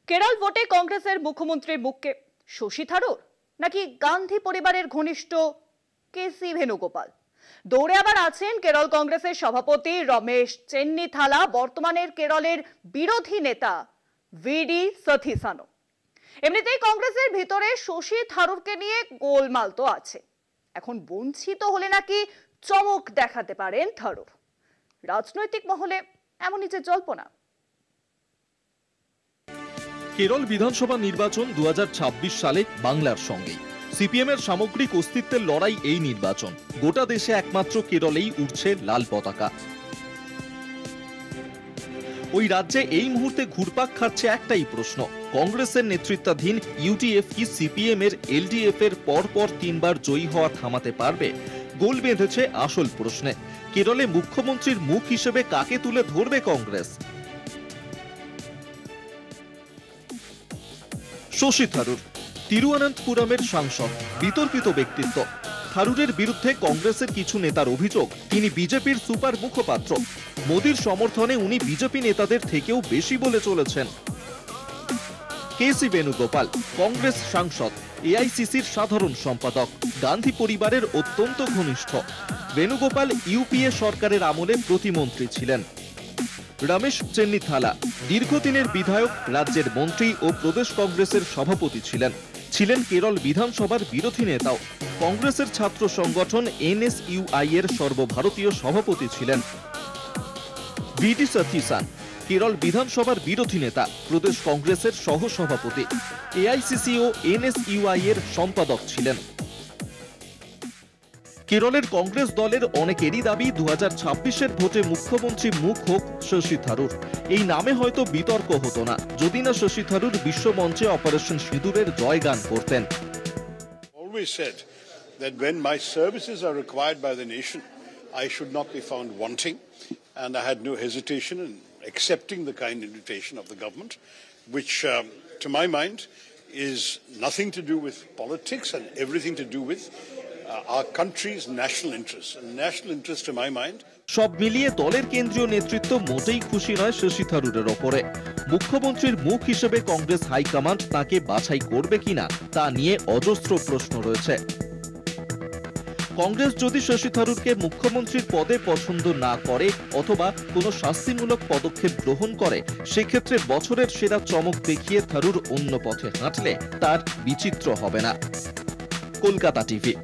কেরল ভোটে কংগ্রেসের মুখ্যমন্ত্রীর মুখে শশী থারুর নাকি গান্ধী পরিবারের ঘনিষ্ঠ কেসি ভেনুগোপাল? দৌড়ে আবার আছেন কেরল কংগ্রেসের সভাপতি রমেশ চেন্নিথালা, বর্তমানের কেরলের বিরোধী নেতা ভিডি সথিসানো। এমনিতেই কংগ্রেসের ভিতরে শশী থারুরকে নিয়ে গোলমাল তো আছে। এখন বঞ্চিত হলে নাকি চমক দেখাতে পারেন থারুর। রাজনৈতিক মহলে এমনই যে জল্পনা। কেরল বিধানসভা নির্বাচন 2026 সালে বাংলার সঙ্গে সিপিএম এর সামগ্রিক অস্তিত্বের লড়াই। এই নির্বাচন গোটা দেশে একমাত্র কেরলেই উঠছে লাল পতাকা। ওই রাজ্যে এই মুহূর্তে ঘুরপাক খাচ্ছে একটাই প্রশ্ন, কংগ্রেসের নেতৃত্বাধীন ইউটিএফ কি সিপিএম এর এলডিএফ এর পরপর 3 বার জয়ী হওয়া থামাতে পারবে? গোল বেঁধেছে আসল প্রশ্নে। কেরলে মুখ্যমন্ত্রীর মুখ হিসেবে কাকে তুলে ধরবে কংগ্রেস? শশী থারুর তিরুঅনন্তপুরমের সাংসদ, বিতর্কিত ব্যক্তিত্ব। থারুরের বিরুদ্ধে কংগ্রেসের কিছু নেতার অভিযোগ তিনি বিজেপির সুপার মুখপাত্র। মোদির সমর্থনে উনি বিজেপি নেতাদের থেকেও বেশি বলে চলেছেন। কেসি বেনুগোপাল কংগ্রেস সাংসদ, এআইসিসির সাধারণ সম্পাদক, গান্ধী পরিবারের অত্যন্ত ঘনিষ্ঠ। বেনুগোপাল ইউপিএ সরকারের আমলে প্রতিমন্ত্রী ছিলেন। রমেশ চেন্নিথালা দীর্ঘদিনের বিধায়ক, রাজ্যের মন্ত্রী ও প্রদেশ কংগ্রেসের সভাপতি ছিলেন। কেরল বিধানসভার বিরোধী নেতাও। কংগ্রেসের ছাত্র সংগঠন এনএসইউআই এর সর্বভারতীয় সভাপতি ছিলেন। ভিডি সথিসান কেরল বিধানসভার বিরোধী নেতা, প্রদেশ কংগ্রেসের সহসভাপতি, এআইসিসি ও এনএসইউআই এর সম্পাদক ছিলেন। কেরলের কংগ্রেস দলের অনেকেরই দাবি 2026-এর ভোটে মুখ্যমন্ত্রী মুখ হোক শশী থারুর। এই নামে হয়তো বিতর্ক হতো না যদি না শশী থারুর বিশ্বমঞ্চে অপারেশন সিঁদুরের জয়গান করতেন। Always said that when my services are required by the nation, I should not be found wanting, and I had no hesitation in accepting the kind invitation of the government, which to my mind is nothing to do with politics and everything to do with our country's national interest. And national interest, to my mind, সব মিলিয়ে দলের কেন্দ্রীয় নেতৃত্ব মোটেই খুশি নয় শশী থারুরের ওপরে। মুখ্যমন্ত্রীর মুখ হিসেবে কংগ্রেস হাইকমান্ড তাকে বাছাই করবে কিনা তা নিয়ে অজস্র প্রশ্ন রয়েছে। কংগ্রেস যদি শশী থারুরকে মুখ্যমন্ত্রীর পদে পছন্দ না করে অথবা কোনো শাস্তিমূলক পদক্ষেপ গ্রহণ করে, সেক্ষেত্রে বছরের সেরা চমক দেখিয়ে থারুর অন্য পথে হাঁটলে তার বিচিত্র হবে না। কলকাতা টিভি।